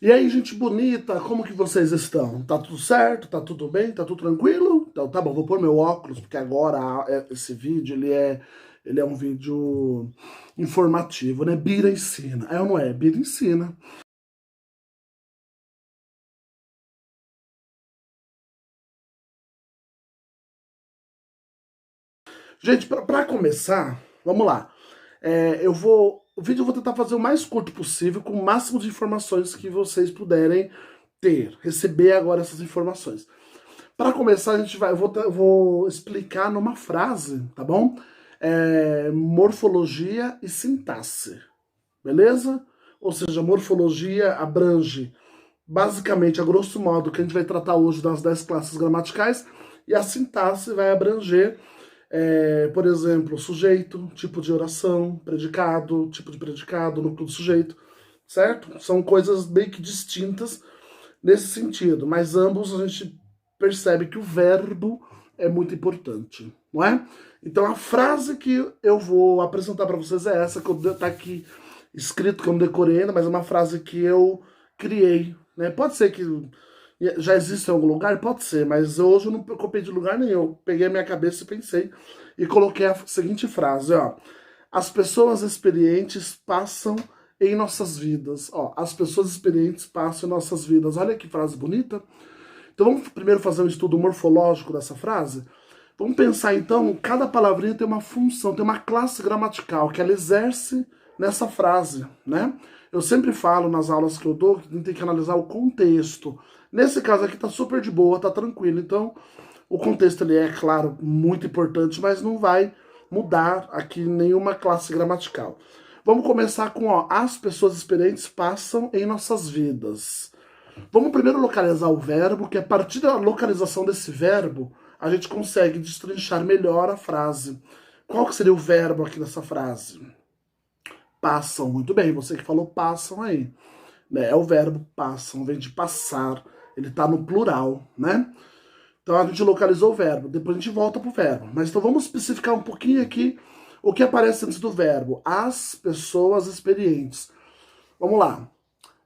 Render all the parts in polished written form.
E aí, gente bonita, como que vocês estão? Tá tudo certo? Tá tudo bem? Tá tudo tranquilo? Então tá bom, vou pôr meu óculos, porque agora esse vídeo, ele é um vídeo informativo, né? Bira ensina. É ou não é? Bira ensina. Gente, pra começar, vamos lá. O vídeo eu vou tentar fazer o mais curto possível, com o máximo de informações que vocês puderem receber agora essas informações. Para começar, eu vou explicar numa frase, tá bom? Morfologia e sintaxe, beleza? Ou seja, morfologia abrange, basicamente, a grosso modo, que a gente vai tratar hoje das 10 classes gramaticais, e a sintaxe vai abranger, por exemplo, sujeito, tipo de oração, predicado, tipo de predicado, núcleo do sujeito, certo? São coisas bem que distintas nesse sentido, mas ambos a gente percebe que o verbo é muito importante, não é? Então a frase que eu vou apresentar para vocês é essa, que tá aqui escrito, que eu não decorei ainda, mas é uma frase que eu criei, né? Pode ser que já exista em algum lugar, pode ser, mas hoje eu não copiei de lugar nenhum. Eu peguei a minha cabeça e pensei e coloquei a seguinte frase, ó: as pessoas experientes passam em nossas vidas. Ó, as pessoas experientes passam em nossas vidas. Olha que frase bonita. Então vamos primeiro fazer um estudo morfológico dessa frase. Vamos pensar então, cada palavrinha tem uma função, tem uma classe gramatical que ela exerce nessa frase, né? Eu sempre falo nas aulas que eu dou que a gente tem que analisar o contexto. Nesse caso aqui tá super de boa, tá tranquilo. Então, o contexto ele é, claro, muito importante, mas não vai mudar aqui nenhuma classe gramatical. Vamos começar com, ó, as pessoas experientes passam em nossas vidas. Vamos primeiro localizar o verbo, que a partir da localização desse verbo, a gente consegue destrinchar melhor a frase. Qual que seria o verbo aqui nessa frase? Passam, muito bem, você que falou passam aí. Né? É o verbo passam, vem de passar, ele está no plural, né? Então a gente localizou o verbo, depois a gente volta pro verbo. Mas então vamos especificar um pouquinho aqui o que aparece antes do verbo. As pessoas experientes. Vamos lá.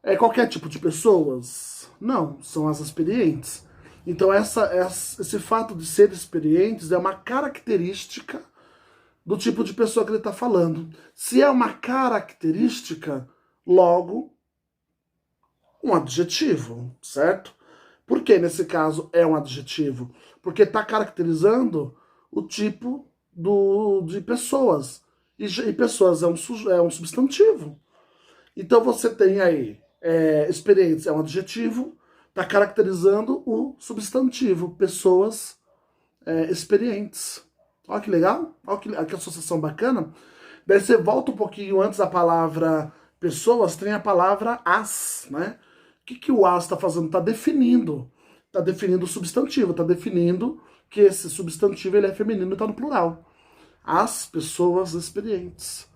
É qualquer tipo de pessoas? Não, são as experientes. Então esse fato de ser experientes é uma característica do tipo de pessoa que ele está falando. Se é uma característica, logo um adjetivo, certo? Por que nesse caso é um adjetivo? Porque está caracterizando o tipo de pessoas. E pessoas é um substantivo. Então você tem aí experiência é um adjetivo, está caracterizando o substantivo, pessoas experientes. Olha que legal, olha que associação bacana. Daí você volta um pouquinho antes da palavra pessoas, tem a palavra as, né? O que o as está fazendo? Está definindo o substantivo, está definindo que esse substantivo ele é feminino e está no plural. As pessoas experientes.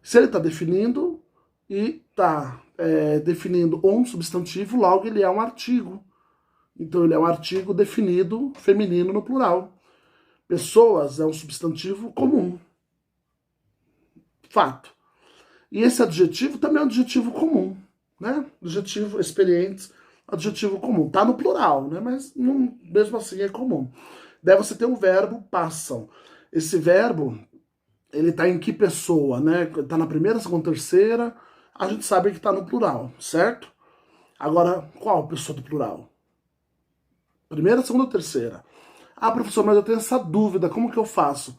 Se ele está definindo e está definindo um substantivo, logo ele é um artigo. Então ele é um artigo definido feminino no plural. Pessoas é um substantivo comum. Fato. E esse adjetivo também é um adjetivo comum, né? Adjetivo experientes, adjetivo comum. Tá no plural, né? Mas não, mesmo assim é comum. Daí você tem o verbo passam. Esse verbo, ele tá em que pessoa, né? Tá na primeira, segunda, terceira. A gente sabe que tá no plural, certo? Agora, qual pessoa do plural? Primeira, segunda ou terceira? Ah, professor, mas eu tenho essa dúvida, como que eu faço?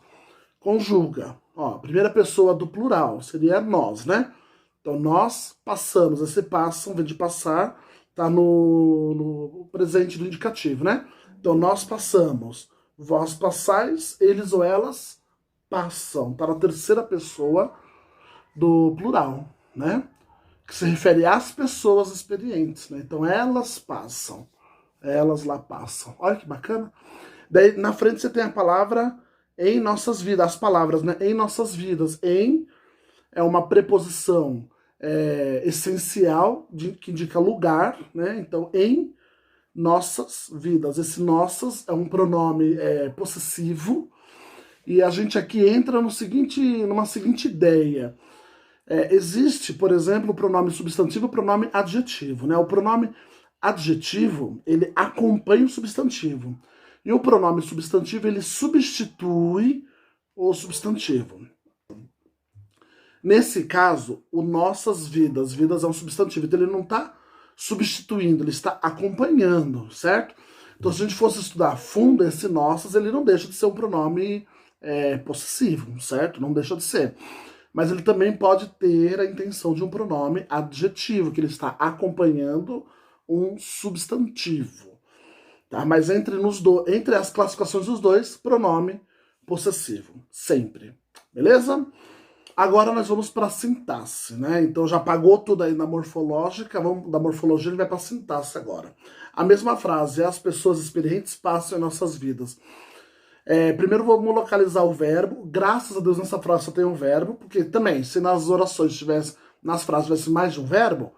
Conjuga. Ó, primeira pessoa do plural seria nós, né? Então, nós passamos. Esse passam, vem de passar, tá no presente do indicativo, né? Então, nós passamos. Vós passais, eles ou elas passam. Tá na terceira pessoa do plural, né? Que se refere às pessoas experientes, né? Então, elas passam. Elas lá passam. Olha que bacana. Daí, na frente, você tem a palavra em nossas vidas, as palavras, né? Em nossas vidas. Em é uma preposição essencial que indica lugar, né? Então, em nossas vidas. Esse nossas é um pronome possessivo e a gente aqui entra no seguinte, numa seguinte ideia. Existe, por exemplo, o pronome substantivo e o pronome adjetivo, né? O pronome adjetivo, ele acompanha o substantivo. E o pronome substantivo, ele substitui o substantivo. Nesse caso, o nossas vidas, vidas é um substantivo, então ele não está substituindo, ele está acompanhando, certo? Então, se a gente fosse estudar a fundo esse nossas, ele não deixa de ser um pronome possessivo, certo? Não deixa de ser. Mas ele também pode ter a intenção de um pronome adjetivo, que ele está acompanhando um substantivo. Tá? Mas entre as classificações dos dois, pronome possessivo, sempre. Beleza? Agora nós vamos para a sintaxe, né? Então já pagou tudo aí na morfológica, vamos da morfologia, ele vai para a sintaxe agora. A mesma frase, as pessoas experientes passam em nossas vidas. Primeiro vamos localizar o verbo. Graças a Deus nessa frase só tem um verbo, porque também, se nas orações tivesse, nas frases tivesse mais de um verbo,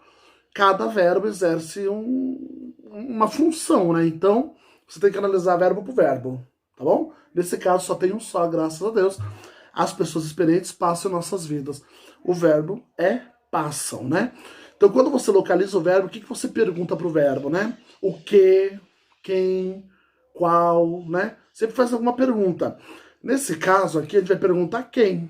cada verbo exerce uma função, né? Então, você tem que analisar verbo por verbo, tá bom? Nesse caso só tem um só, graças a Deus. As pessoas experientes passam em nossas vidas. O verbo é passam, né? Então, quando você localiza o verbo, o que você pergunta pro verbo, né? O que, quem, qual, né? Sempre faz alguma pergunta. Nesse caso aqui, a gente vai perguntar quem.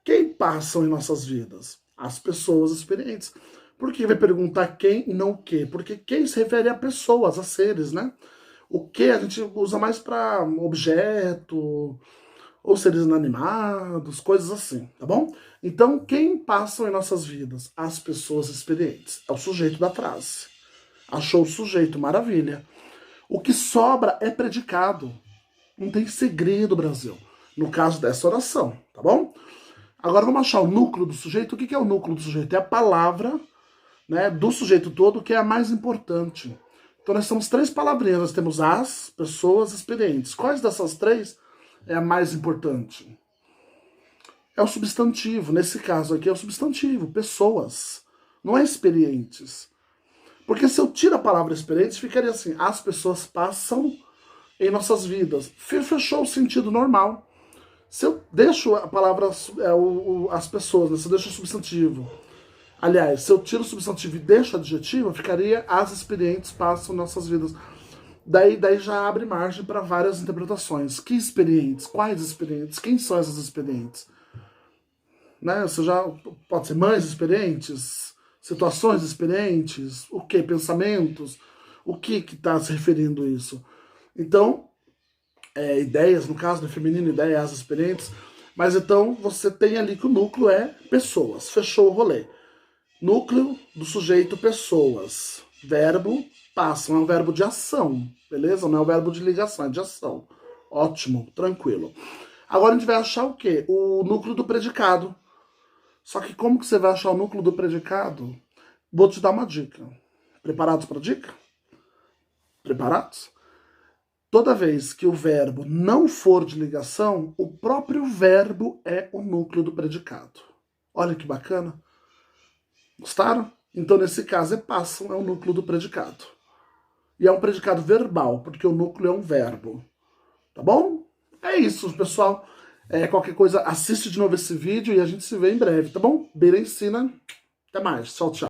Quem passam em nossas vidas? As pessoas experientes. Por que vai perguntar quem e não o que? Porque quem se refere a pessoas, a seres, né? O que a gente usa mais para objeto, ou seres inanimados, coisas assim, tá bom? Então, quem passam em nossas vidas? As pessoas experientes. É o sujeito da frase. Achou o sujeito, maravilha. O que sobra é predicado. Não tem segredo, Brasil. No caso dessa oração, tá bom? Agora vamos achar o núcleo do sujeito. O que é o núcleo do sujeito? É a palavra, né, do sujeito todo, que é a mais importante. Então nós temos 3 palavrinhas. Nós temos as pessoas experientes. Quais dessas 3 é a mais importante? É o substantivo. Nesse caso aqui é o substantivo. Pessoas. Não é experientes. Porque se eu tiro a palavra experientes, ficaria assim. As pessoas passam em nossas vidas. Fechou o sentido normal. Se eu deixo a palavra, as pessoas, né? Se eu deixo o substantivo. Aliás, se eu tiro o substantivo e deixo o adjetivo, ficaria as experientes passam em nossas vidas. Daí já abre margem para várias interpretações. Que experientes? Quais experientes? Quem são essas experientes? Né? Você já pode ser mães experientes, situações experientes, o que? Pensamentos? O que está se referindo isso? Então, ideias, no caso, do feminino, ideias experientes. Mas então você tem ali que o núcleo é pessoas. Fechou o rolê. Núcleo do sujeito, pessoas. Verbo, passam. É um verbo de ação, beleza? Não é um verbo de ligação, é de ação. Ótimo, tranquilo. Agora a gente vai achar o quê? O núcleo do predicado. Só que como que você vai achar o núcleo do predicado? Vou te dar uma dica. Preparados para a dica? Preparados? Toda vez que o verbo não for de ligação, o próprio verbo é o núcleo do predicado. Olha que bacana. Gostaram? Então, nesse caso, passam é o núcleo do predicado. E é um predicado verbal, porque o núcleo é um verbo. Tá bom? É isso, pessoal. Qualquer coisa, assiste de novo esse vídeo e a gente se vê em breve, tá bom? Beira ensina. Até mais. Tchau, tchau.